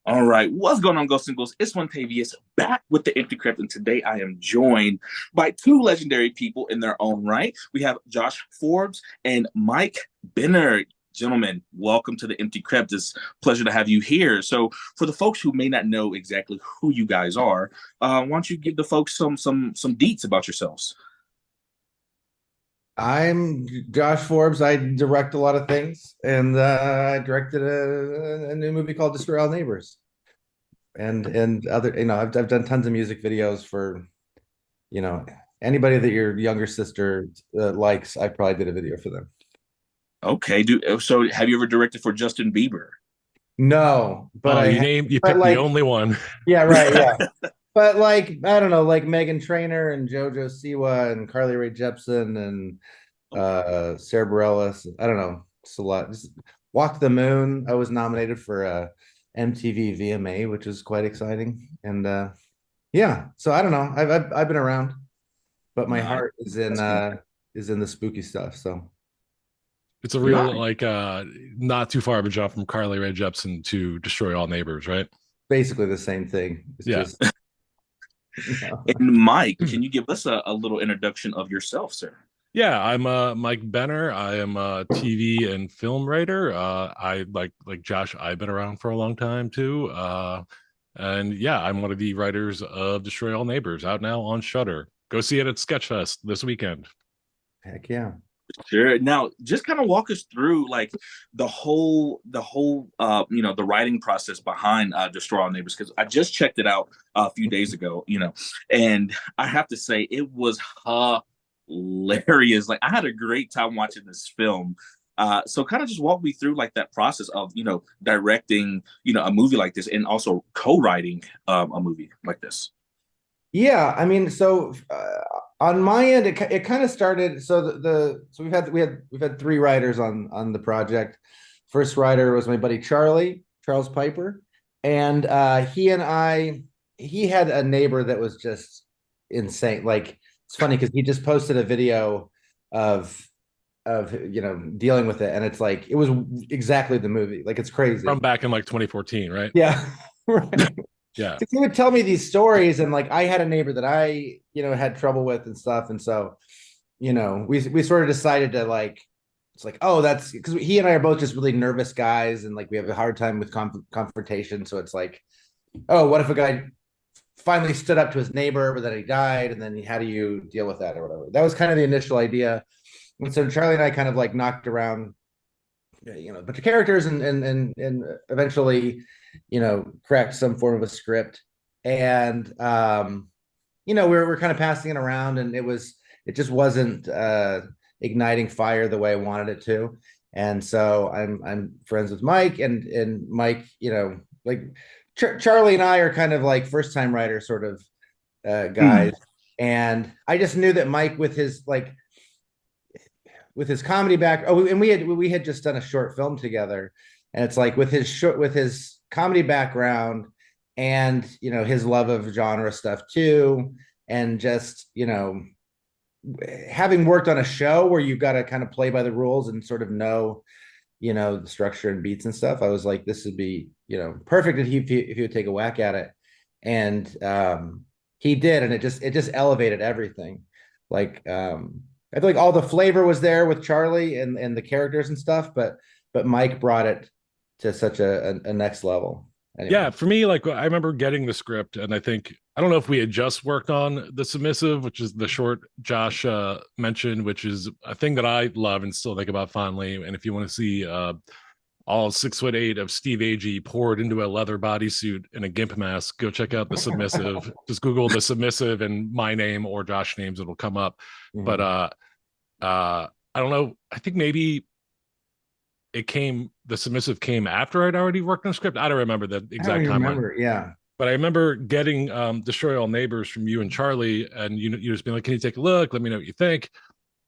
All right, what's going on, Ghost and Ghouls? It's one Tavius back with the Empty Crypt, and today I am joined by two legendary people in their own right. We have Josh Forbes and Mike Benner. Gentlemen, welcome to the Empty Crypt. It's a pleasure to have you here. So, for the folks who may not know exactly who you guys are, why don't you give the folks some deets about yourselves? I'm Josh Forbes. I direct a lot of things, and I directed a new movie called Destroy All Neighbors, and other. I've done tons of music videos for you know anybody that your younger sister likes. I probably did a video for them. Okay, so have you ever directed for Justin Bieber? No, but Oh, I you have. named you But picked the like, only one. yeah, right, yeah. But like, I don't know, like Megan Trainor and JoJo Siwa and Carly Rae Jepsen and Okay. Sarah Bareilles. I don't know. It's a lot. Just Walk the Moon. I was nominated for MTV VMA, which is quite exciting. And yeah, so I don't know. I've been around, but my Nice. heart That's cool. is in the spooky stuff. So It's a real Nice. like not too far of a jump from Carly Rae Jepsen to Destroy All Neighbors, right? basically the same thing. It's Yeah. just you know. And Mike, can you give us a little introduction of yourself, sir? Yeah, I'm Mike Benner. I am a TV and film writer. I like Josh, I've been around for a long time too. And yeah, I'm one of the writers of Destroy All Neighbors out now on Shudder. Go see it at Sketchfest this weekend. Heck yeah. Sure. Now, just kind of walk us through like the writing process behind Destroy All Neighbors, because I just checked it out a few days ago, and I have to say it was hilarious. Like I had a great time watching this film. So kind of just walk me through like that process of directing a movie like this and also co-writing a movie like this. Yeah, I mean, so on my end, it kind of started. So so we've had three writers on the project. First writer was my buddy Charles Piper, and he had a neighbor that was just insane. Like it's funny because he just posted a video of dealing with it, and it's like it was exactly the movie. Like it's From crazy. back in like 2014, right? Yeah, right. Yeah. He would tell me these stories, and like I had a neighbor that I had trouble with and stuff, and so we sort of decided to like it's like, oh, that's because he and I are both just really nervous guys, and like we have a hard time with confrontation. So it's like, oh, what if a guy finally stood up to his neighbor, but then he died, and then how do you deal with that or whatever? That was kind of the initial idea. And so Charlie and I kind of like knocked around a bunch of characters, and eventually cracked some form of a script. And we're kind of passing it around, and it just wasn't igniting fire the way I wanted it to. And so I'm friends with Mike, and Mike, like Charlie and I are kind of like first time writer sort of Mm. guys. And I just knew that Mike with his comedy back. Oh, and we had just done a short film together, and it's like with his comedy background, and his love of genre stuff too, and just having worked on a show where you've got to kind of play by the rules and sort of know the structure and beats and stuff. I was like, this would be perfect if he would take a whack at it, and he did, and it just elevated everything. Like I feel like all the flavor was there with Charlie and the characters and stuff, but Mike brought it to such a next level. Yeah, Anyway. for me, like I remember getting the script, and I don't know if we had just worked on The Submissive, which is the short Josh mentioned, which is a thing that I love and still think about fondly. And if you want to see all 6'8" of Steve Agee poured into a leather bodysuit and a gimp mask, go check out The Submissive. Just Google The Submissive and my name or Josh names, it'll come up. But Mhm. I don't know. I think maybe the submissive came after I'd already worked on a script. I don't remember the I don't exact even timeline, remember. Yeah. but I remember getting Destroy All Neighbors from you and Charlie, and you just being like, "Can you take a look? Let me know what you think."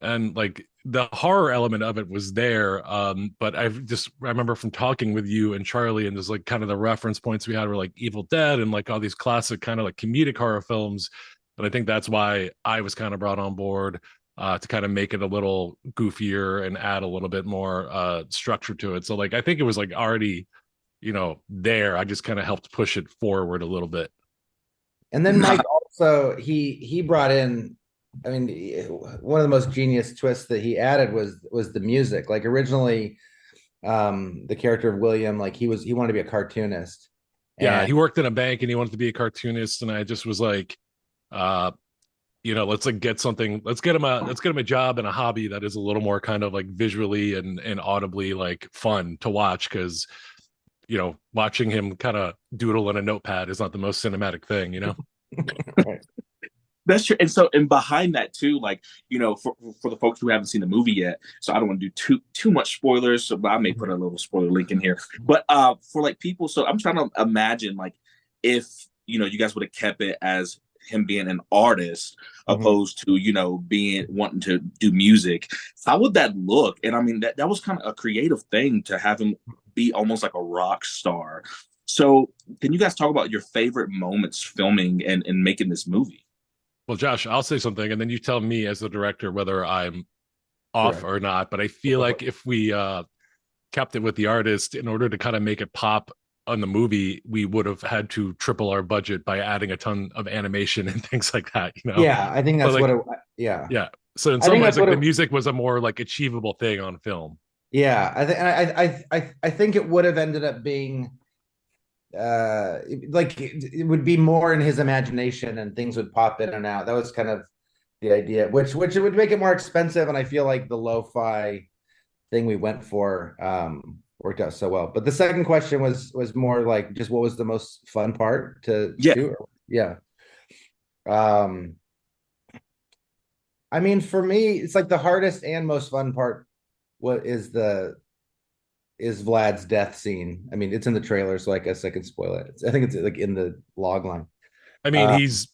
And like the horror element of it was there, but I remember from talking with you and Charlie, and just like kind of the reference points we had were like Evil Dead and like all these classic kind of like comedic horror films. And I think that's why I was kind of brought on board to kind of make it a little goofier and add a little bit more structure to it. So like I think it was like already there. I just kind of helped push it forward a little bit. And then Mike also he brought in, I mean, one of the most genius twists that he added was the music. Like originally, the character of William, like he wanted to be a cartoonist. Yeah, And he worked in a bank and he wanted to be a cartoonist, and I just was like, let's like let's get him a job and a hobby that is a little more kind of like visually and audibly like fun to watch, because watching him kind of doodle in a notepad is not the most cinematic thing. right. That's true. And so, and behind that too, like, for the folks who haven't seen the movie yet, so I don't want to do too much spoilers, so but I may put a little spoiler link in here. But for like people, so I'm trying to imagine like if you guys would have kept it as him being an artist opposed to being wanting to do music, how would that look? And I mean that was kind of a creative thing to have him be almost like a rock star. So can you guys talk about your favorite moments filming and making this movie? Well, Josh, I'll say something, and then you tell me as the director whether I'm off or not. But I feel like if we kept it with the artist, in order to kind of make it pop on the movie, we would have had to triple our budget by adding a ton of animation and things like that. Yeah, I think that's like, what it. Yeah, yeah. So in some ways, like the music was a more like achievable thing on film. Yeah, I think it would have ended up being like it would be more in his imagination and things would pop in and out. That was kind of the idea, which it would make it more expensive. And I feel like the lo-fi thing we went for worked out so well. But the second question was more like just what was the most fun part to shoot? Yeah. I mean, for me, it's like the hardest and most fun part. What is Vlad's death scene? I mean, it's in the trailer, so I guess I can spoil it. I think it's like in the log line. I mean, he's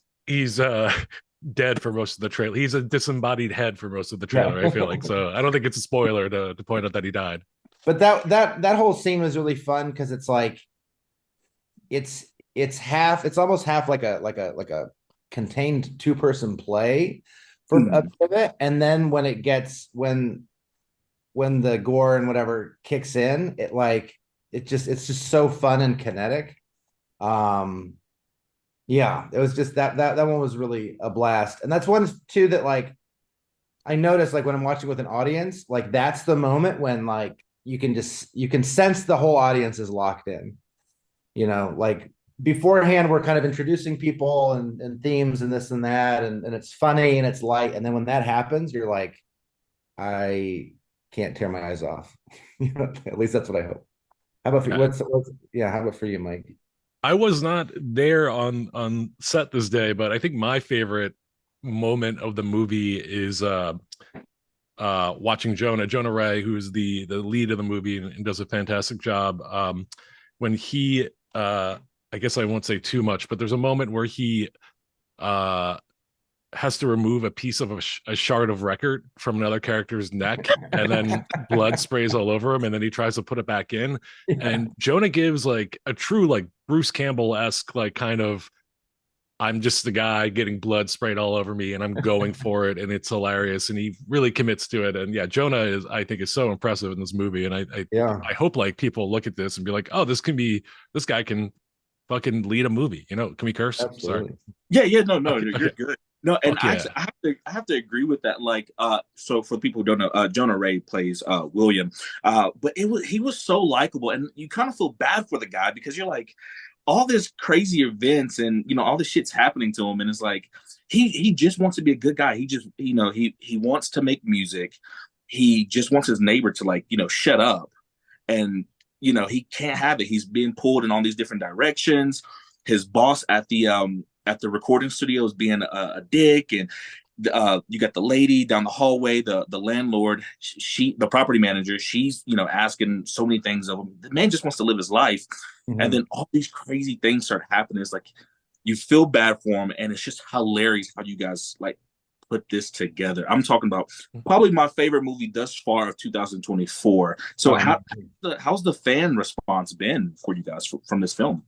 dead for most of the trailer. He's a disembodied head for most of the trailer. Yeah. I feel like, so I don't think it's a spoiler to point out that he died. But that whole scene was really fun because it's like it's almost half like a contained 2-person play for a bit, and then when it gets when the gore and whatever kicks in, it's just so fun and kinetic. Yeah, it was just that one was really a blast. And that's one too that like I noticed like when I'm watching with an audience, like that's the moment when like you can sense the whole audience is locked in. Like beforehand we're kind of introducing people and themes and this and that, and it's funny and it's light, and then when that happens, you're like, I can't tear my eyes off. At least that's what I hope. How about for you? How about for you, Mike? I was not there on set this day, but I think my favorite moment of the movie is watching Jonah Ray, who's the lead of the movie and does a fantastic job. When he I guess I won't say too much, but there's a moment where he has to remove a piece of a shard of record from another character's neck, and then blood sprays all over him, and then he tries to put it back in. Yeah. And Jonah gives like a true like Bruce Campbell-esque like kind of, I'm just the guy getting blood sprayed all over me and I'm going for it, and it's hilarious, and he really commits to it. And yeah, Jonah I think is so impressive in this movie, and I hope like people look at this and be like, oh, this guy can fucking lead a movie. Can we curse? Absolutely. Sorry. Yeah, no, you're good. No, and actually, I have to agree with that. Like, so for the people who don't know, Jonah Ray plays William, but he was so likable, and you kind of feel bad for the guy because you're like, all this crazy events and all this shit's happening to him, and it's like he just wants to be a good guy. He just he wants to make music. He just wants his neighbor to like shut up, and he can't have it. He's being pulled in all these different directions. His boss at the recording studio is being a dick, and you got the lady down the hallway, the landlord, the property manager, she's asking so many things of him. The man just wants to live his life. Mm-hmm. And then all these crazy things start happening. It's like you feel bad for him, and it's just hilarious how you guys like put this together. I'm talking about probably my favorite movie thus far of 2024. So how's the fan response been for you guys from this film?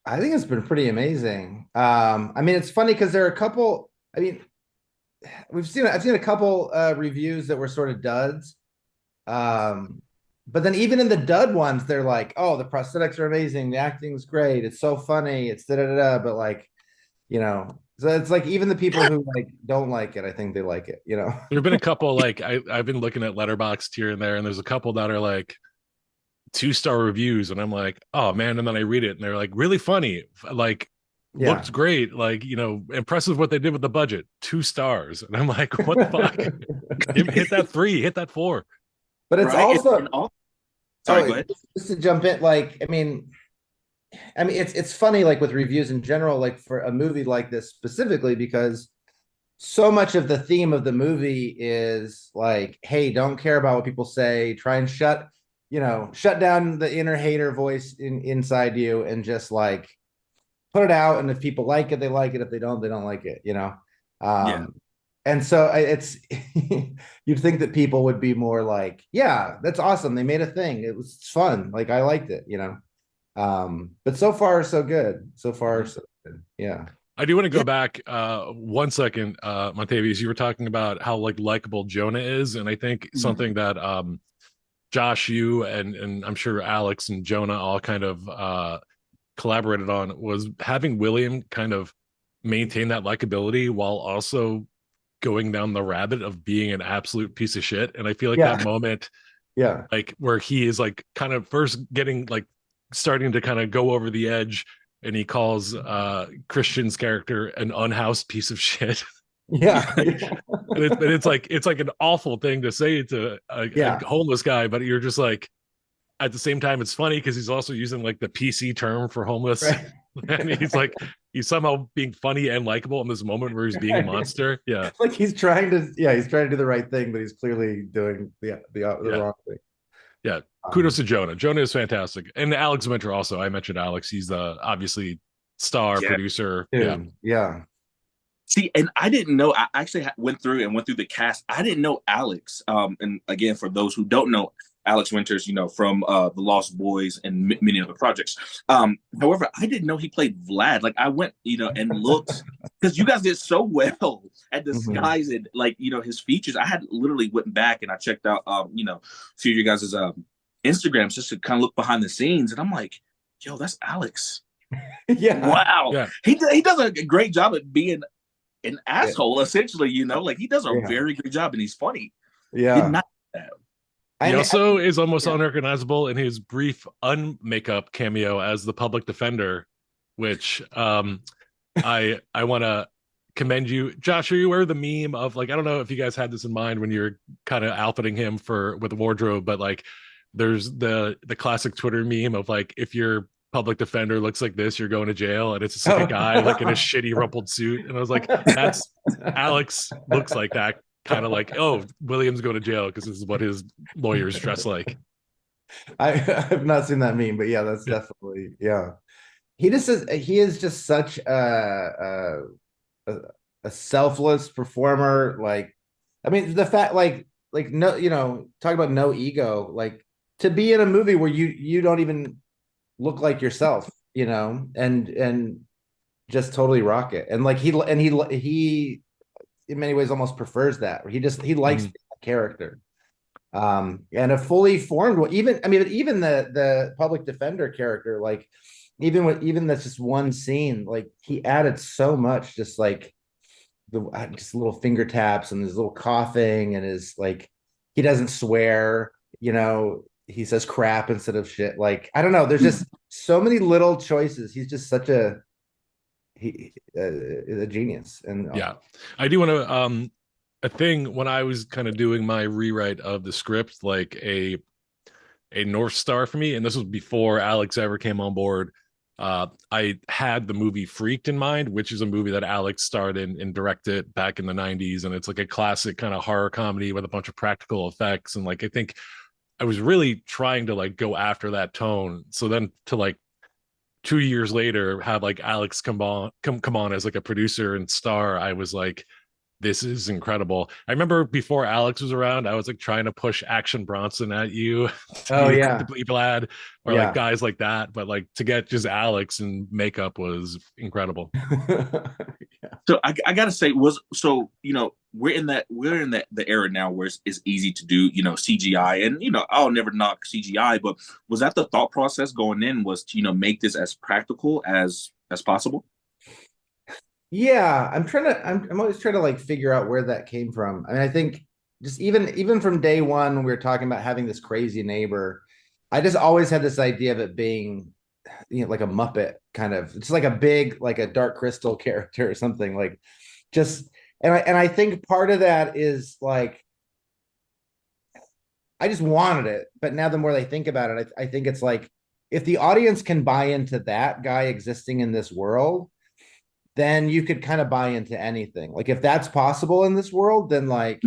I think it's been pretty amazing. I mean, it's funny because there are a couple. I mean, I've seen a couple reviews that were sort of duds, but then even in the dud ones, they're like, oh, the prosthetics are amazing, the acting's great, it's so funny, it's da da da da. But like, you know, so it's like even the people who like don't like it, I think they like it, you know. There have been a couple like I've been looking at Letterboxd here and there, and there's a couple that are like 2-star reviews, and I'm like, oh man, and then I read it and they're like really funny, like Yeah. looked great, like impressive what they did with the budget, 2 stars, and I'm like, what the fuck? Hit that 3, hit that 4. But it's Right. also Sorry, go ahead. just to jump in, like, I mean, it's funny, like with reviews in general, like for a movie like this specifically, because so much of the theme of the movie is like, hey, don't care about what people say, try and shut down the inner hater voice inside you, and just like put it out. And if people like it, they like it. If they don't, they don't like it, you know. Yeah. And so it's you'd think that people would be more like, yeah, that's awesome, they made a thing, it was fun, like I liked it, you know. But so far so good. So far so good. Yeah. I do want to go back 1 second, Montavious. You were talking about how like likable Jonah is, and I think something that Josh, you and I'm sure Alex and Jonah all kind of collaborated on was having William kind of maintain that likability while also going down the rabbit of being an absolute piece of shit. And I feel like Yeah. that moment, Yeah. like where he is like kind of first getting like starting to kind of go over the edge, and he calls Christian's character an unhoused piece of shit. Yeah. And it's like an awful thing to say to Yeah. a homeless guy, but you're just like, at the same time it's funny because he's also using like the PC term for homeless. Right. And he's somehow being funny and likable in this moment where he's being a monster. Yeah. Like he's trying to do the right thing, but he's clearly doing the wrong thing. Yeah. Kudos to Jonah. Jonah is fantastic. And Alex Winter also. I mentioned Alex. He's the obviously star producer. Dude, yeah. See, and I didn't know. I actually went through the cast. I didn't know Alex. And again, for those who don't know, Alex Winters, from The Lost Boys and many other projects. However, I didn't know he played Vlad. Like I went, and looked because you guys did so well at disguising, like his features. I had literally went back and I checked out, a few of you guys' Instagrams just to kind of look behind the scenes, and I'm like, yo, that's Alex. Yeah. Wow. Yeah. He does a great job at being an asshole, essentially, like he does a very good job and he's funny. Yeah. Did not that. He also is almost unrecognizable in his brief unmakeup cameo as the public defender, which I want to commend you. Josh, are you aware of the meme of like, I don't know if you guys had this in mind when you're kind of outfitting him with the wardrobe, but like there's the classic Twitter meme of like, if your public defender looks like this, you're going to jail, and it's just like a guy like in a shitty rumpled suit. And I was like, that's Alex looks like that. Kind of like, oh, William's going to jail because this is what his lawyers dress like. I've not seen that meme, but yeah, that's definitely He is just such a selfless performer. Like, I mean, the fact like no, talk about no ego. Like to be in a movie where you don't even look like yourself, and just totally rock it. And like he in many ways almost prefers that. He likes the character. And a fully formed one, even the public defender character, like even that's just one scene, like he added so much, just like just little finger taps and his little coughing and his like he doesn't swear, he says crap instead of shit. Like I don't know, there's just so many little choices. He's just such a genius. And I do want to a thing when I was kind of doing my rewrite of the script, like a North Star for me, and this was before Alex ever came on board. I had the movie Freaked in mind, which is a movie that Alex starred in and directed back in the 90s, and it's like a classic kind of horror comedy with a bunch of practical effects. And like I think I was really trying to like go after that tone. So then to like 2 years later have like Alex come on as like a producer and star, I was like, this is incredible. I remember before Alex was around, I was like trying to push Action Bronson at you to be Vlad, or like guys like that, but like to get just Alex and makeup was incredible. So I gotta say, we're in that the era now where it's easy to do, CGI, and I'll never knock CGI, but was that the thought process going in, was to make this as practical as possible? Yeah, I'm always trying to like figure out where that came from. I mean, I think just even from day one when we were talking about having this crazy neighbor, I just always had this idea of it being, like a Muppet kind of. It's like a big, like a Dark Crystal character or something. Like just and I think part of that is like I just wanted it, but now the more they think about it, I think it's like if the audience can buy into that guy existing in this world, then you could kind of buy into anything. Like if that's possible in this world, then like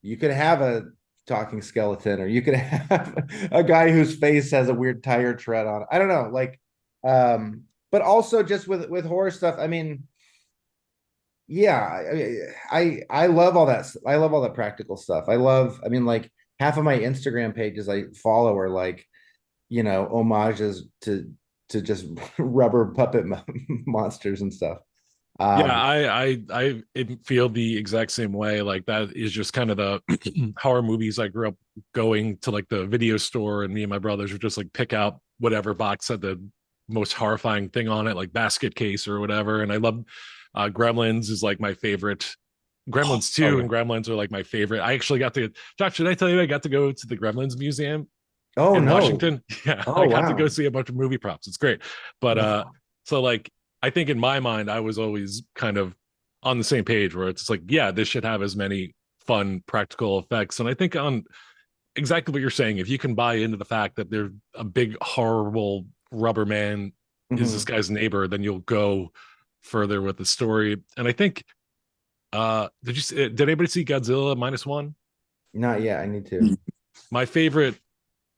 you could have a talking skeleton, or you could have a guy whose face has a weird tire tread on it. I don't know, like, but also just with horror stuff. I mean, yeah, I love all that. I love all the practical stuff. I mean, like half of my Instagram pages I follow are like, homages to just rubber puppet monsters and stuff. Yeah, Um, I feel the exact same way. Like that is just kind of the horror movies I grew up going to, like the video store, and me and my brothers would just like pick out whatever box had the most horrifying thing on it, like Basket Case or whatever. And I love Gremlins is like my favorite. Gremlins 2 okay. and Gremlins are like my favorite. I actually got to, Josh, did I tell you I got to go to the Gremlins Museum Oh in no. Washington? Yeah, Oh I got to go wow. see a bunch of movie props. It's great. But Wow. so like I think in my mind I was always kind of on the same page where it's like, yeah, this should have as many fun practical effects. And I think on exactly what you're saying, if you can buy into the fact that they're a big horrible rubber man is this Mhm. guy's neighbor, then you'll go further with the story. And I think did anybody see Godzilla -1? Not yet. I need to. My favorite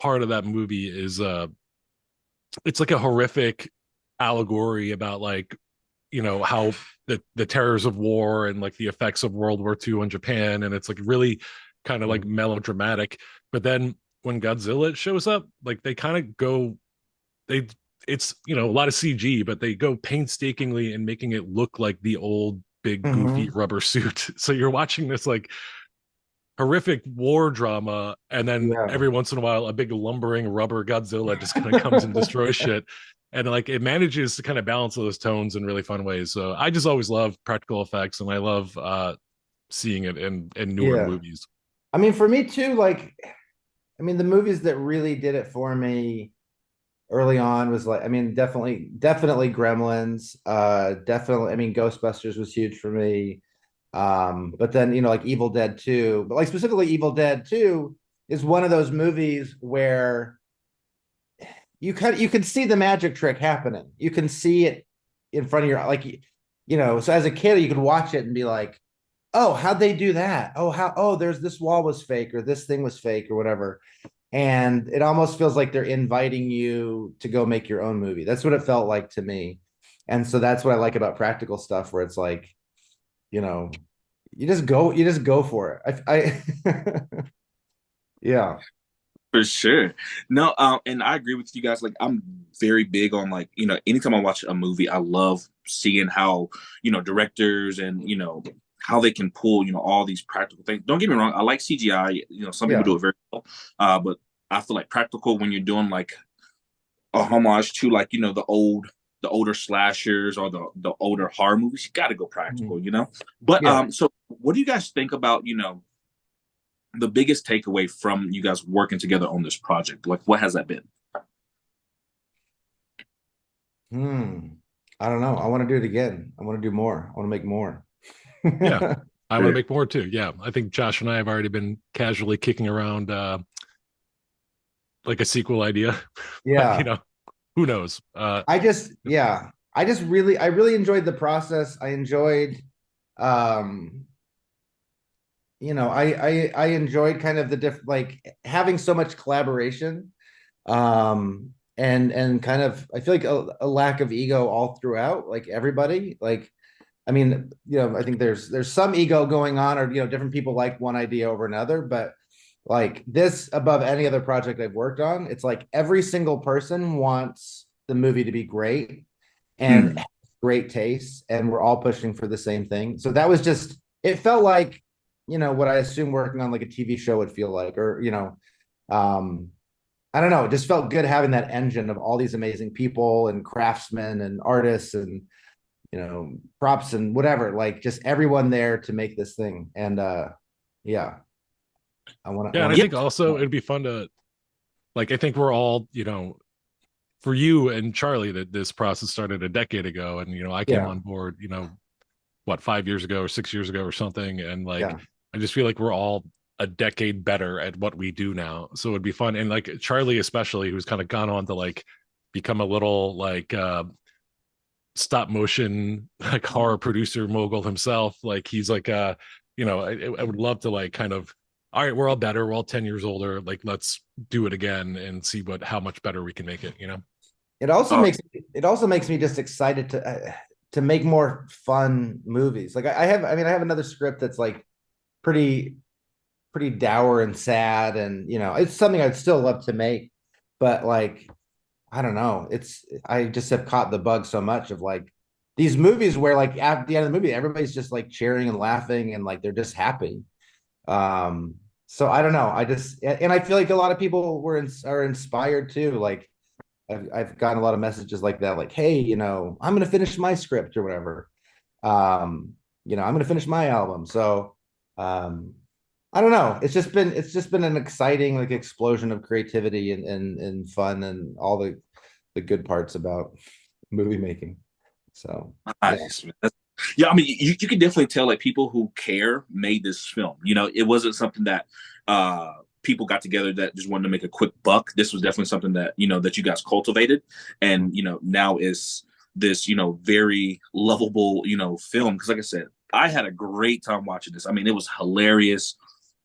part of that movie is it's like a horrific allegory about like how the terrors of war and like the effects of World War II on Japan, and it's like really kind of like Mhm. melodramatic. But then when Godzilla shows up, like they kind of go they it's a lot of CG, but they go painstakingly in making it look like the old big goofy Mhm. rubber suit. So you're watching this like horrific war drama, and then Yeah. every once in a while a big lumbering rubber Godzilla just kind of comes and destroys shit, and like it manages to kind of balance those tones in really fun ways. So I just always love practical effects, and I love seeing it in newer Yeah. movies. I mean, for me too, like, I mean, the movies that really did it for me early on was like, I mean, definitely Gremlins. Definitely, I mean, Ghostbusters was huge for me. But then, like Evil Dead 2, but like specifically Evil Dead 2 is one of those movies where you can see the magic trick happening. You can see it in front of your like so as a kid you could watch it and be like, oh, how'd they do that? There's this wall was fake, or this thing was fake, or whatever. And it almost feels like they're inviting you to go make your own movie. That's what it felt like to me. And so that's what I like about practical stuff, where it's like, you know, you just go for it. Yeah. For sure. No, and I agree with you guys. Like, I'm very big on, like, anytime I watch a movie, I love seeing how, directors and, how they can pull, all these practical things. Don't get me wrong, I like CGI. Some people Yeah. do it very well. But I feel like practical when you're doing like a homage to, like, the older slashers or the older horror movies, you gotta go practical. But Yeah. so what do you guys think about, the biggest takeaway from you guys working together on this project? Like, what has that been? Hmm. I don't know. I want to do it again. I want to do more. I want to make more. Yeah, I want to make more too. Yeah, I think Josh and I have already been casually kicking around like a sequel idea, but Yeah. who knows? Yeah. I really enjoyed the process. I enjoyed, um, I enjoyed kind of the like having so much collaboration, and kind of, I feel like a lack of ego all throughout, like everybody, like, I mean, I think there's some ego going on, or different people like one idea over another, but like this above any other project I've worked on, it's like every single person wants the movie to be great and Mm. great taste, and we're all pushing for the same thing. So that was just, it felt like what I assume working on like a TV show would feel like, or I don't know, it just felt good having that engine of all these amazing people and craftsmen and artists and props and whatever, like just everyone there to make this thing. And yeah, Yeah, and I think also it'd be fun to, like, I think we're all, for you and Charlie, that this process started a decade ago, and I came on board, what, 5 years ago or 6 years ago or something, and like I just feel like we're all a decade better at what we do now, so it'd be fun. And like Charlie especially, who's kind of gone on to like become a little like stop motion like horror producer mogul himself, like he's like I would love to like kind of, all right, we're all better, we're all 10 years older, like let's do it again and see how much better we can make it. It also makes me just excited to make more fun movies. Like I have another script that's like pretty dour and sad, and it's something I'd still love to make, but like I don't know, I just have caught the bug so much of like these movies where like at the end of the movie everybody's just like cheering and laughing and like they're just happy. So I don't know, and I feel like a lot of people are inspired too. Like I've gotten a lot of messages like that, like, hey, I'm gonna finish my script or whatever. I'm gonna finish my album. So I don't know. It's just been an exciting like explosion of creativity and fun and all the good parts about movie making. So nice. Yeah, I mean, you can definitely tell like people who care made this film. It wasn't something that people got together that just wanted to make a quick buck. This was definitely something that that you guys cultivated, and now is this very lovable film. Because like I said, I had a great time watching this. I mean, it was hilarious.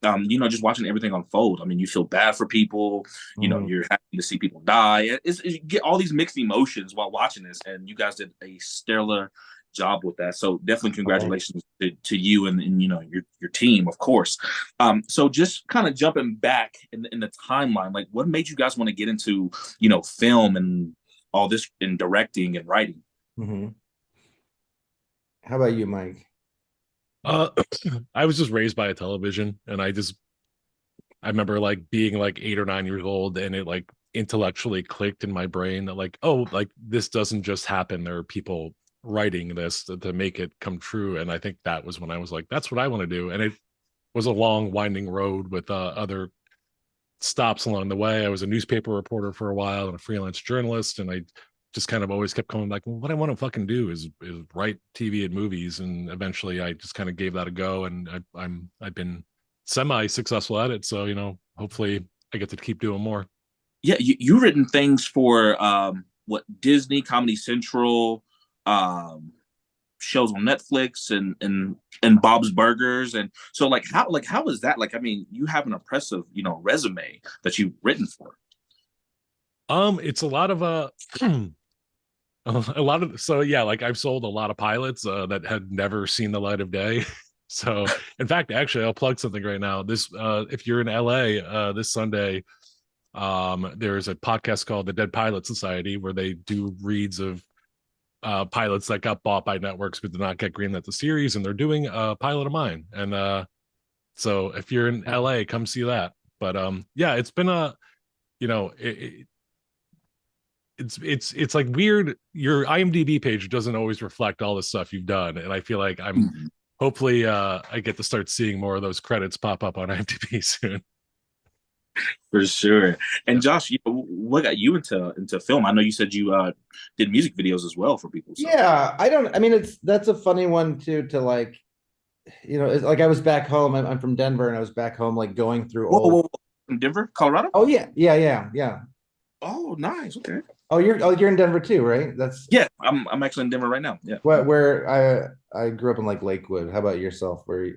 Just watching everything unfold. I mean, you feel bad for people. You're happy to see people die. You get all these mixed emotions while watching this, and you guys did a stellar job with that. So definitely congratulations to you and your team, of course. So just kind of jumping back in the timeline, like what made you guys want to get into film and all this in directing and writing? Mm-hmm. How about you, Mike? I was just raised by a television, and I remember like being like 8 or 9 years old, and it like intellectually clicked in my brain that like, oh, like this doesn't just happen. There are people writing this to make it come true. And I think that was when I was like, that's what I want to do. And it was a long winding road with other stops along the way. I was a newspaper reporter for a while and a freelance journalist, and I just kind of always kept coming back, well, what I want to fucking do is write TV and movies. And eventually I just kind of gave that a go, and I've been semi-successful at it. So, hopefully I get to keep doing more. Yeah, you written things for what, Disney, Comedy Central, shows on Netflix and Bob's Burgers. And so how is that? Like, I mean, you have an impressive, resume that you've written for. It's a lot of so yeah, like I've sold a lot of pilots that had never seen the light of day. So in fact, actually I'll plug something right now. This if you're in LA this Sunday, there's a podcast called the Dead Pilot Society where they do reads of pilots that got bought by networks but did not get greenlit the series, and they're doing a pilot of mine. And so if you're in LA, come see that. But yeah, it's been it's like weird. Your IMDb page doesn't always reflect all the stuff you've done, and I feel like I'm hopefully I get to start seeing more of those credits pop up on IMDb soon. For sure. And Josh, what got you into film? I know you said you did music videos as well for people. So. Yeah, I mean, that's a funny one too, to like, it's like I was back home. I'm from Denver, and I was back home like going through whoa. From Denver, Colorado? Oh yeah. Oh, nice. Okay. Oh, you're in Denver too, right? Yeah. I'm actually in Denver right now. Yeah. Where I grew up in like Lakewood. How about yourself? Okay.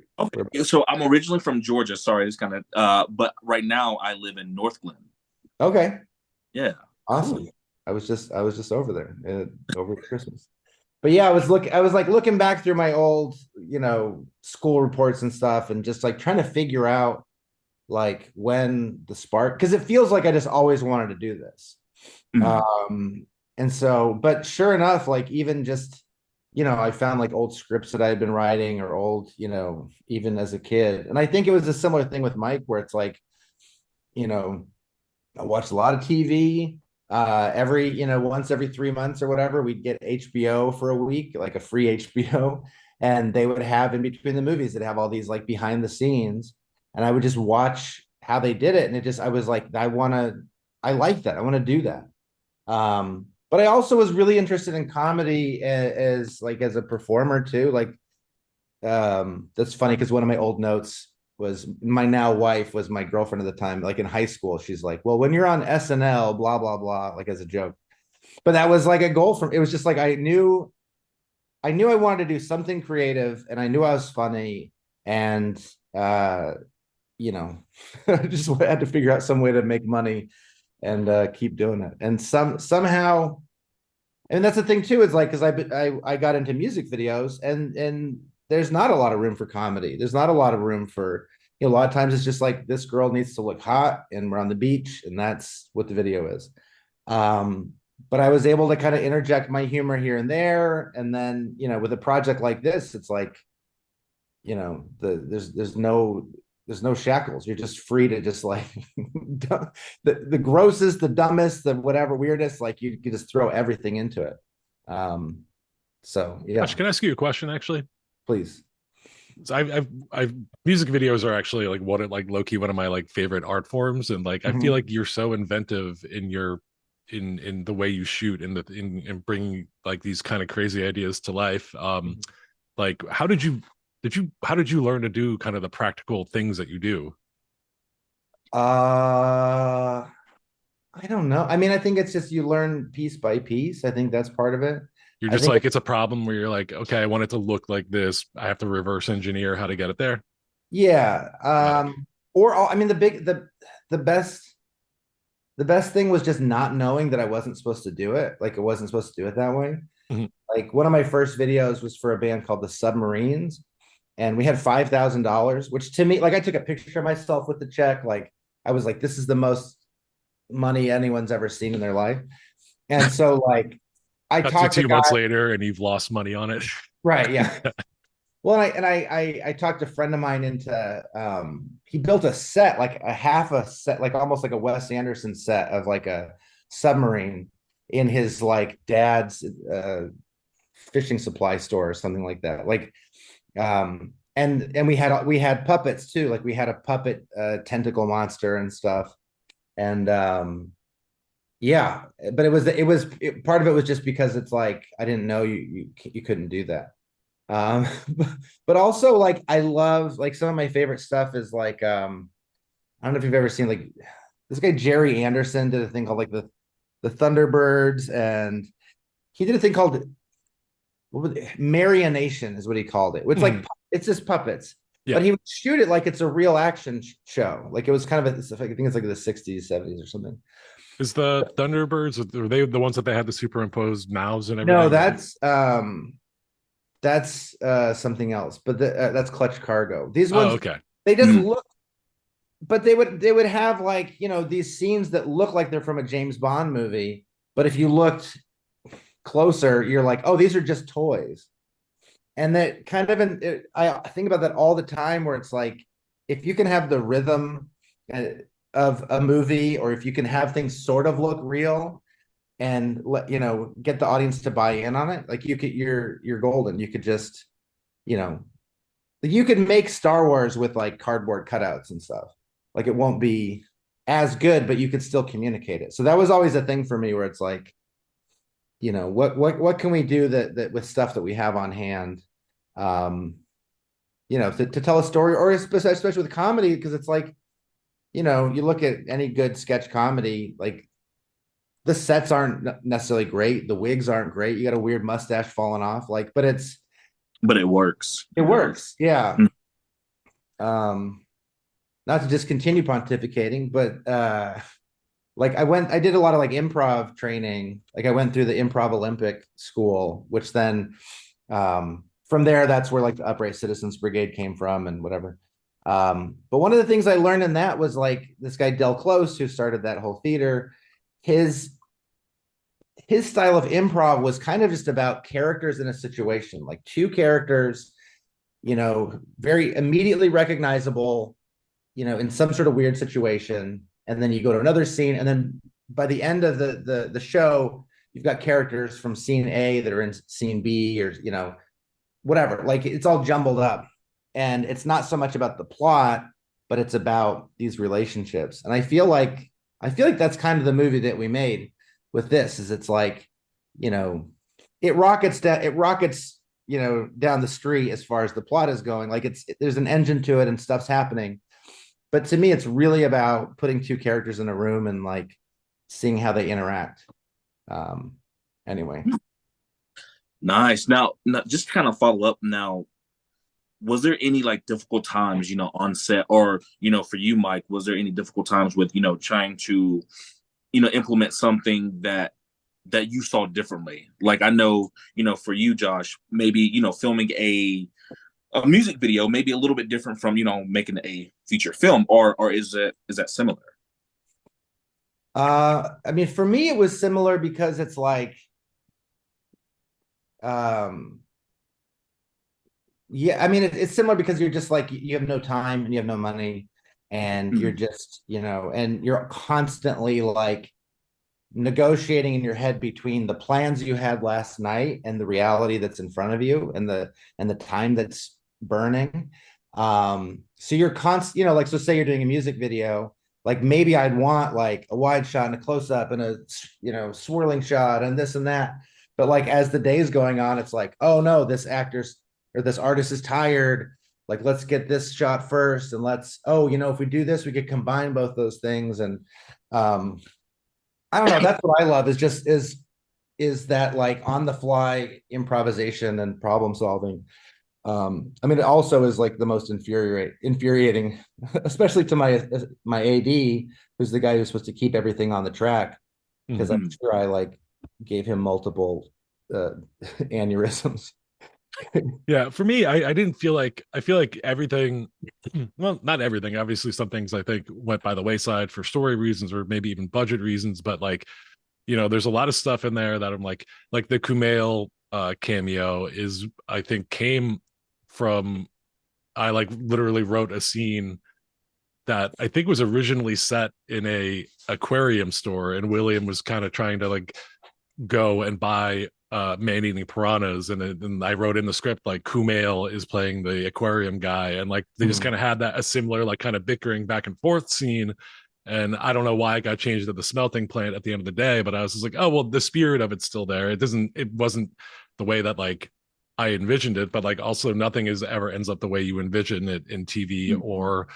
So I'm originally from Georgia. Sorry, it's kind of but right now I live in North Glen. Okay. Yeah. Awesome. Cool. I was just over there over Christmas. But yeah, I was looking back through my old, school reports and stuff, and just like trying to figure out like when the spark, because it feels like I just always wanted to do this. And so, but sure enough, like even just I found like old scripts that I had been writing or old, even as a kid. And I think it was a similar thing with Mike where it's like, you know, I watched a lot of TV. Once every 3 months or whatever, we'd get HBO for a week, like a free HBO. And they would have in between the movies, they'd have all these like behind the scenes. And I would just watch how they did it. And I was like, I like that. I want to do that. But I also was really interested in comedy as a performer too. Like, that's funny because one of my old notes was my now wife was my girlfriend at the time. Like in high school, she's like, "Well, when you're on SNL, blah blah blah," like as a joke. But that was like a goal from. It was just like I knew I wanted to do something creative, and I knew I was funny, and you know, just had to figure out some way to make money and keep doing it. And somehow, and that's the thing too, is like because I got into music videos, and there's not a lot of room for comedy. There's not a lot of room for, a lot of times it's just like this girl needs to look hot and we're on the beach, and that's what the video is. But I was able to kind of interject my humor here and there. And then, with a project like this, it's like, there's no shackles. You're just free to just like the grossest, the dumbest, the whatever weirdest, like you can just throw everything into it. So yeah. Gosh, can I ask you a question actually? Please. So I've music videos are actually like low key one of my like favorite art forms, and like I feel like you're so inventive in your in the way you shoot in bringing like these kind of crazy ideas to life. Like how did you learn to do kind of the practical things that you do? I don't know. I mean, I think it's just you learn piece by piece. I think that's part of it. You're I just think like, it's a problem where you're like, okay, I want it to look like this. I have to reverse engineer how to get it there. yeah. Got it. I mean, the best thing was just not knowing that I wasn't supposed to do it. Like I wasn't supposed to do it that way. Mhm. Like one of my first videos was for a band called the Submarines, and we had $5,000, which to me, like I took a picture of myself with the check. Like I was like, this is the most money anyone's ever seen in their life. And so like I Cut to talked to 2 months guys, later and you've lost money on it. right? Yeah. Well, I talked a friend of mine into he built a set, like a half a set, like almost like a Wes Anderson set of like a submarine in his like dad's fishing supply store or something like that. Like and we had puppets too. Like we had a puppet tentacle monster and stuff. And yeah, but part of it was just because it's like I didn't know you couldn't do that. Um, but also like I love like some of my favorite stuff is like I don't know if you've ever seen like this guy Jerry Anderson did a thing called like the Thunderbirds, and he did a thing called Marionation is what he called it. It's like it's just puppets, Yeah. but he would shoot it like it's a real action show. Like it was kind of I think it's like the 60s, 70s or something. Is the Thunderbirds, are they the ones that they had the superimposed mouths and everything? No, that's something else, but that's Clutch Cargo. These ones, okay. they just look, but they would have like these scenes that look like they're from a James Bond movie, but if you looked closer, you're like, oh, these are just toys. And that kind of I think about that all the time, where it's like if you can have the rhythm of a movie, or if you can have things sort of look real and get the audience to buy in on it, like you're golden. You could just you could make Star Wars with like cardboard cutouts and stuff. Like it won't be as good, but you could still communicate it. So that was always a thing for me, where it's like what can we do that with stuff that we have on hand, to tell a story, or especially with comedy, because it's like you look at any good sketch comedy, like the sets aren't necessarily great. The wigs aren't great. You got a weird mustache falling off, like, but it works. It works. Yeah. Not to just continue pontificating, but like I did a lot of like improv training. Like I went through the Improv Olympic school, which then from there, that's where like the Upright Citizens Brigade came from and whatever. But one of the things I learned in that was like this guy Del Close, who started that whole theater, his style of improv was kind of just about characters in a situation, like two characters, very immediately recognizable, in some sort of weird situation. And then you go to another scene. And then by the end of the show, you've got characters from scene A that are in scene B, or, whatever. Like, it's all jumbled up. And it's not so much about the plot, but it's about these relationships. And I feel like that's kind of the movie that we made with this. Is it's like, it rockets down the street as far as the plot is going. Like, there's an engine to it and stuff's happening. But to me, it's really about putting two characters in a room and like seeing how they interact. Anyway. Nice. Now, just kind of follow up now. Was there any like difficult times, on set, or, for you, Mike, was there any difficult times with, trying to, implement something that you saw differently? Like, I know, for you, Josh, maybe, filming a music video maybe a little bit different from, making a feature film, or is that similar? I mean, for me, it was similar because it's like, yeah, I mean, it's similar because you're just like, you have no time and you have no money, and you're just, and you're constantly like negotiating in your head between the plans you had last night and the reality that's in front of you, and the time that's burning. So you're like, so say you're doing a music video, like maybe I'd want like a wide shot and a close up and a, swirling shot and this and that. But like, as the day's going on, it's like, oh no, this artist is tired. Like, let's get this shot first. And if we do this, we could combine both those things. And I don't know. That's what I love, is that like on the fly improvisation and problem solving. I mean, it also is like the most infuriating, especially to my AD, who's the guy who's supposed to keep everything on the track, because I'm sure I like gave him multiple aneurysms. Yeah, for me, I didn't feel like, I feel like everything, well, not everything, obviously some things I think went by the wayside for story reasons or maybe even budget reasons, but like, there's a lot of stuff in there that I'm like the Kumail cameo is, I think, came from, I like literally wrote a scene that I think was originally set in a aquarium store, and William was kind of trying to like go and buy man-eating piranhas, and I wrote in the script like Kumail is playing the aquarium guy, and like they just kind of had a similar like kind of bickering back and forth scene. And I don't know why it got changed to the smelting plant at the end of the day, but I was just like, oh well, the spirit of it's still there. It wasn't the way that like I envisioned it, but like also nothing ever ends up the way you envision it in TV or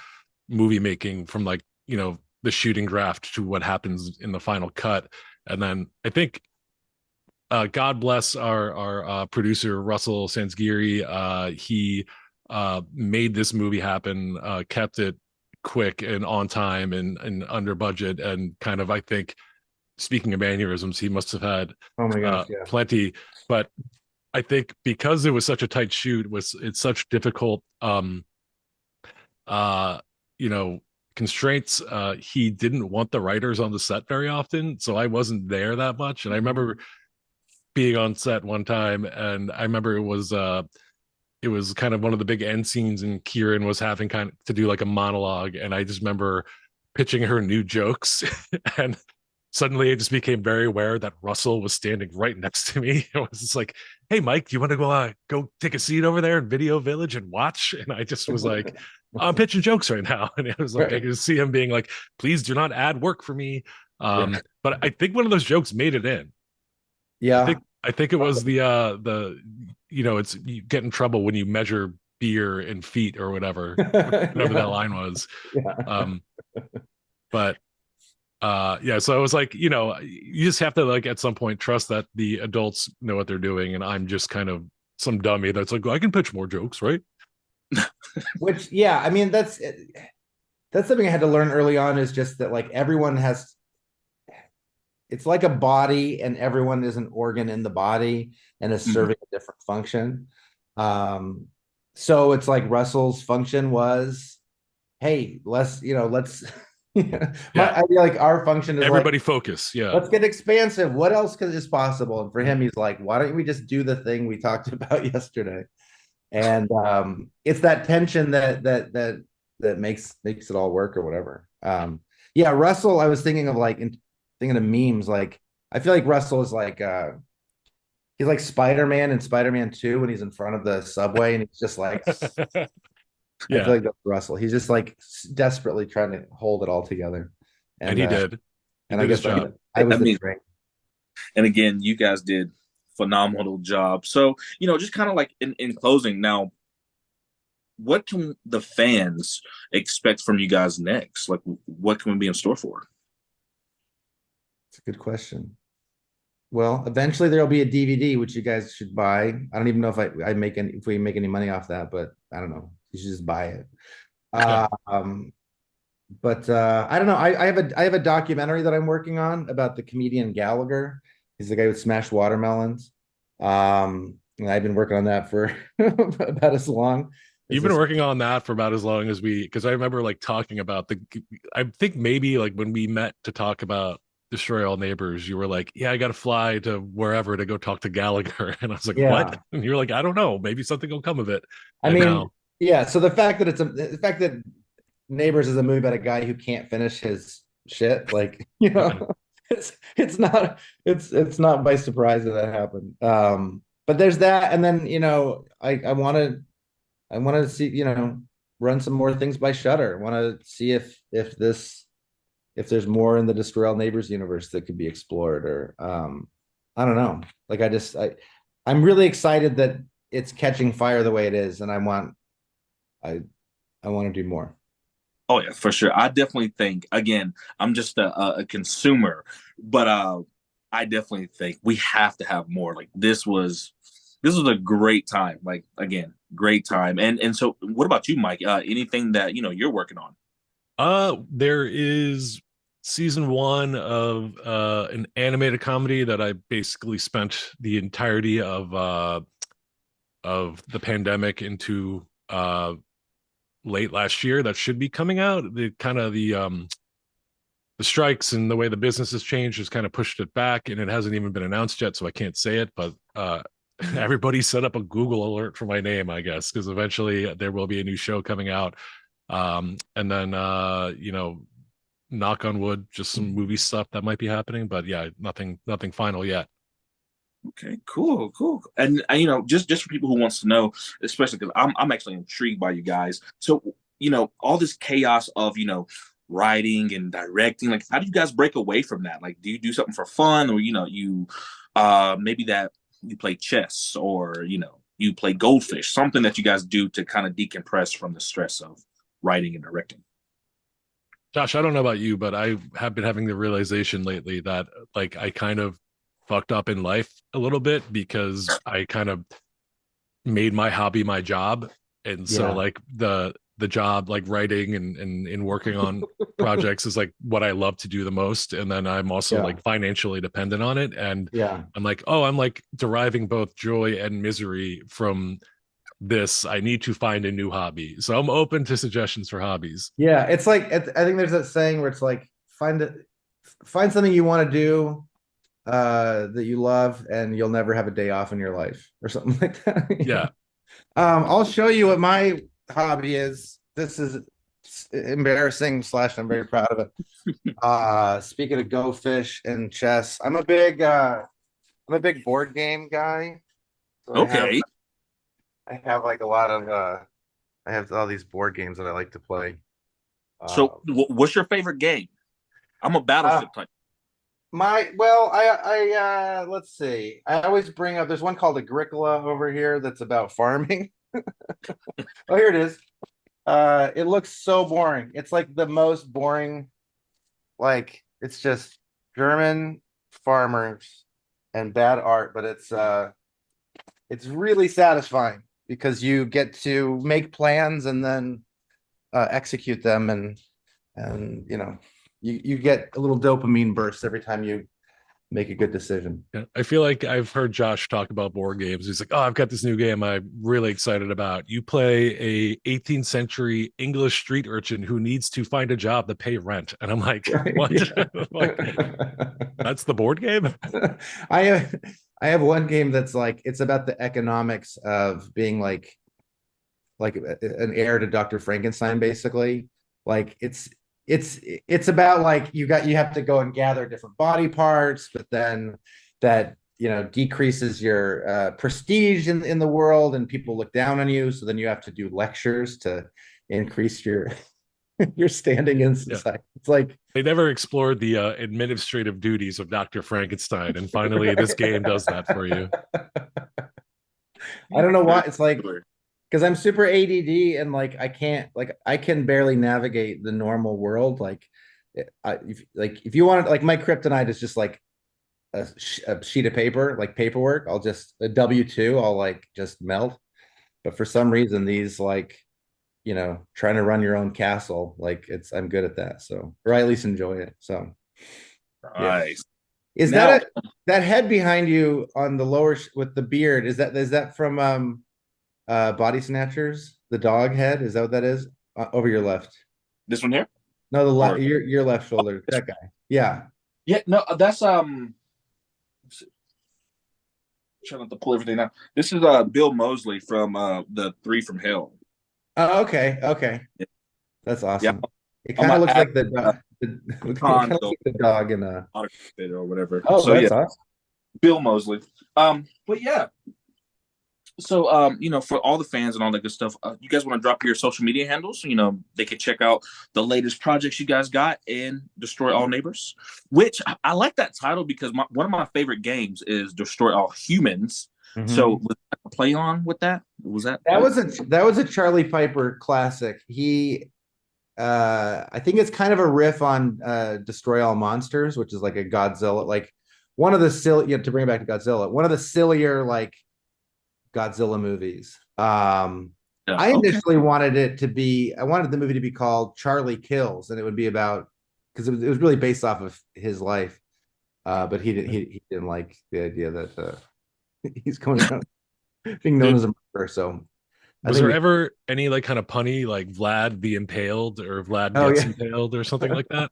movie making, from like, the shooting draft to what happens in the final cut. And then I think God bless our producer Russell Sansgiri. He made this movie happen, kept it quick and on time and under budget, and kind of, I think, speaking of aneurysms, he must have had Oh my gosh, yeah. plenty. But I think because it was such a tight shoot, it's such difficult constraints, he didn't want the writers on the set very often, so I wasn't there that much. And I remember being on set one time, and I remember it was kind of one of the big end scenes, and Kieran was having kind of to do like a monologue, and I just remember pitching her new jokes and suddenly I just became very aware that Russell was standing right next to me. It was just like, hey Mike, do you want to go take a seat over there in Video Village and watch? And I just was like, I'm pitching jokes right now. And it was like, I could see him being like, please do not add work for me. But I think one of those jokes made it in. Yeah. I think it was it's, you get in trouble when you measure beer in feet or whatever that line was. But so I was like, you just have to like at some point trust that the adults know what they're doing, and I'm just kind of some dummy that's like, I can pitch more jokes, right? Which, yeah, I mean, that's something I had to learn early on, is just that like everyone has, it's like a body, and everyone is an organ in the body and is serving a different function. So it's like Russell's function was, hey, let's Yeah. Yeah. I feel like our function is like, Everybody focus. Yeah. let's get expansive. What else is possible? And for him, he's like, why don't we just do the thing we talked about yesterday? And it's that tension that makes it all work or whatever. Yeah, Russell, I was thinking of like thinking of memes. Like, I feel like Russell is like he's like Spider-Man in Spider-Man 2 when he's in front of the subway and he's just like, I feel Yeah. like that's Russell. He's just like desperately trying to hold it all together. And And he did. He I did his guess job. I was I the mean, drink. and again, you guys did phenomenal job. So, just kind of like in closing now, what can the fans expect from you guys next? Like, what can we be in store for? It's a good question. Well, eventually there'll be a DVD which you guys should buy. I don't even know if if we make any money off that, but I don't know. You should just buy it. Yeah. But I don't know. I have a documentary that I'm working on about the comedian Gallagher. He's the guy who smashed watermelons. And I've been working on that for about as long as You've been this. working on that for about as long as because I remember like talking about I think maybe like when we met to talk about Destroy All Neighbors, you were like, yeah, I got to fly to wherever to go talk to Gallagher. And I was like, what? Yeah. And you're like, I don't know. Maybe something will come of it. I And mean, now, yeah. So the fact that Neighbors is a movie about a guy who can't finish his shit, like, it's not by surprise that happened. But there's that, and then I want to see, run some more things by Shudder. I want to see if there's more in the Destroy All Neighbors universe that could be explored, or I don't know. Like I'm really excited that it's catching fire the way it is, and I I want to do more. Oh yeah, for sure. I definitely think again, I'm just a consumer, but I definitely think we have to have more. Like this was a great time. Like again, great time. And so what about you, Mike? Anything that you're working on? there is season one of an animated comedy that I basically spent the entirety of the pandemic into late last year that should be coming out. The strikes and the way the business has changed has kind of pushed it back, and it hasn't even been announced yet, so I can't say it. But everybody set up a Google alert for my name, I guess, because eventually there will be a new show coming out. And then knock on wood, just some movie stuff that might be happening. But yeah, nothing final yet. Okay, cool. And just for people who wants to know, especially because I'm actually intrigued by you guys. So all this chaos of writing and directing, like how do you guys break away from that? Like, do you do something for fun, or you maybe that you play chess, or you play goldfish, something that you guys do to kind of decompress from the stress of writing and directing? Josh, I don't know about you, but I have been having the realization lately that like I kind of fucked up in life a little bit because I kind of made my hobby my job. And so Yeah. like the job, like writing and working on projects is like what I love to do the most. And then I'm also Yeah. like financially dependent on it. And Yeah. I'm like, oh, I'm like deriving both joy and misery from this. I need to find a new hobby. So I'm open to suggestions for hobbies. Yeah. It's like I think there's that saying where it's like find something you want to do that you love, and you'll never have a day off in your life or something like that. Yeah. I'll show you what my hobby is. This is embarrassing / I'm very proud of it. Speaking of Go Fish and chess, I'm a big board game guy. So Okay. I have like a lot of I have all these board games that I like to play. So what's your favorite game? I'm a battleship type. Let's see. I always bring up, there's one called Agricola over here that's about farming. Oh, here it is. It looks so boring. It's like the most boring, like it's just German farmers and bad art, but it's really satisfying because you get to make plans and then execute them, and you get a little dopamine burst every time you make a good decision. Yeah, I feel like I've heard Josh talk about board games. He's like, "Oh, I've got this new game I'm really excited about. You play a 18th century English street urchin who needs to find a job to pay rent." And I'm like, Right? "What?" Yeah. Like, that's the board game? I have I have one game that's like it's about the economics of being like an heir to Dr. Frankenstein, basically. Like it's about like you have to go and gather different body parts, but then that decreases your prestige in the world, and people look down on you. So then you have to do lectures to increase your your standing in Yeah. society. It's like They never explored the administrative duties of Dr. Frankenstein. And finally, this game does that for you. I don't know why. It's like because I'm super ADD and like I can barely navigate the normal world. Like, if you want like my kryptonite is just like a sheet of paper, like paperwork. I'll just a W-2. I'll like just melt. But for some reason, these like trying to run your own castle, like I'm good at that. So or I at least enjoy it. So yeah. Nice. Is Now, that head behind you on the lower with the beard? Is that from Body Snatchers, the dog head? Is that what that is? Over your left. this one here? No, Or- your left shoulder. That guy. Yeah. Yeah, no, that's trying not to pull everything out. This is Bill Moseley from the Three from Hell. Oh, okay. Okay. Yeah. That's awesome. Yeah. It kind of looks like the Con- it kind of looks like the dog in a. Or whatever. Oh, so that's yeah, awesome. Bill Moseley. But yeah. So for all the fans and all that good stuff, you guys want to drop your social media handles? They can check out the latest projects you guys got in Destroy All Neighbors, which I like that title because one of my favorite games is Destroy All Humans. Mhm. So was that a play on with that? Was that That was a Charlie Piper classic. I think it's kind of a riff on Destroy All Monsters, which is like a Godzilla, like one of the silly, to bring it back to Godzilla, one of the sillier like Godzilla movies. I initially wanted I wanted the movie to be called Charlie Kills, and it would be about because it was really based off of his life. But he didn't like the idea that he's going around being known as a murderer. So Was there ever any like kind of punny like Vlad the Impaled or Vlad gets impaled or something like that?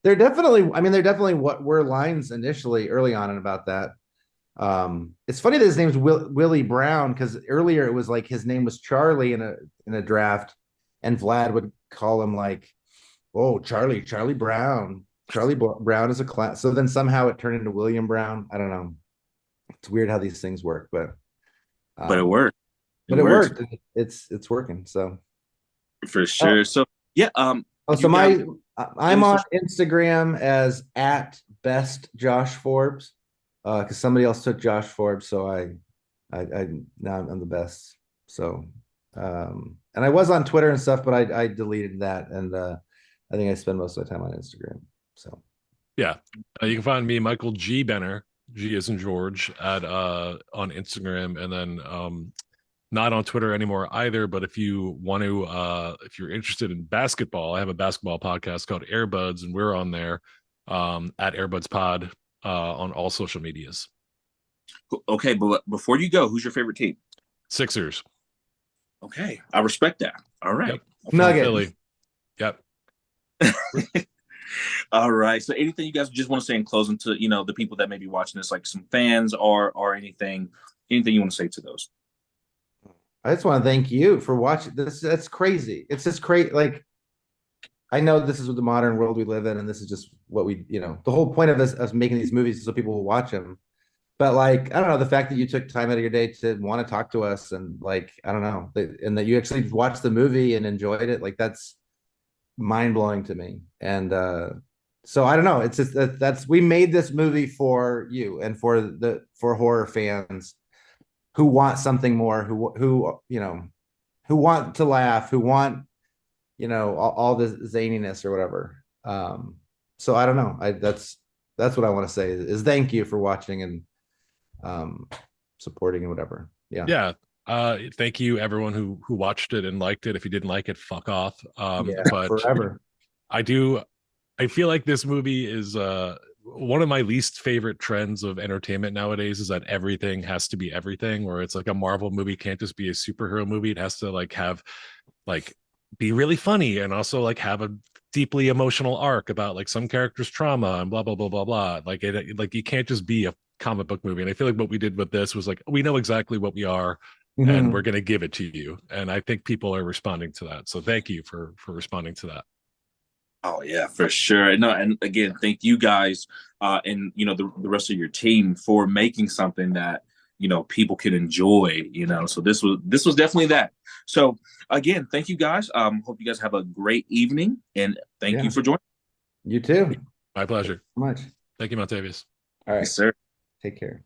There definitely what were lines initially early on about that. It's funny that his name's Willie Brown because earlier it was like his name was Charlie in a draft, and Vlad would call him like, "Oh, Charlie Brown. Charlie Brown is a class." So then somehow it turned into William Brown. I don't know. It's weird how these things work, but it worked. But it worked. It's working. So for sure. So yeah. I'm on Instagram as at best Josh Forbes. Because somebody else took Josh Forbes, so I now I'm the best. So and I was on Twitter and stuff, but I deleted that, and I think I spend most of my time on Instagram. So yeah, you can find me Michael G Benner, G as in George, at on Instagram, and then not on Twitter anymore either. But if you want to, if you're interested in basketball, I have a basketball podcast called Airbuds, and we're on there at Airbuds Pod. On all social medias. Okay, but before you go, who's your favorite team? Sixers. Okay, I respect that. All right. Yep. Nuggets. Yep. All right. So anything you guys just want to say in closing to the people that may be watching this, like some fans or anything you want to say to those? I just want to thank you for watching this. That's crazy. It's just crazy. Like, I know this is the modern world we live in, and this is just what we, the whole point of us making these movies is so people will watch them. But like, I don't know, the fact that you took time out of your day to want to talk to us, and like, I don't know, and that you actually watched the movie and enjoyed it, like that's mind blowing to me. And so I don't know, it's just that's we made this movie for you and for horror fans who want something more, who want to laugh, who want all the zaniness or whatever. So I don't know. That's what I want to say is thank you for watching and supporting and whatever. Yeah. Thank you everyone who watched it and liked it. If you didn't like it, fuck off. But forever. I feel like this movie is one of my least favorite trends of entertainment nowadays is that everything has to be everything, where it's like a Marvel movie can't just be a superhero movie. It has to like have like be really funny and also like have a deeply emotional arc about like some character's trauma and blah blah blah blah blah. Like it like you can't just be a comic book movie. And I feel like what we did with this was like we know exactly what we are and we're going to give it to you. And I think people are responding to that. So thank you for responding to that. Oh yeah, for sure. No, and again, thank you guys, and the rest of your team for making something that people can enjoy. So this was definitely that. So again, thank you guys. Hope you guys have a great evening, and thank you for joining. You too. My pleasure. Thank you so much. Thank you, Montavious. All right, Yes, sir. take care.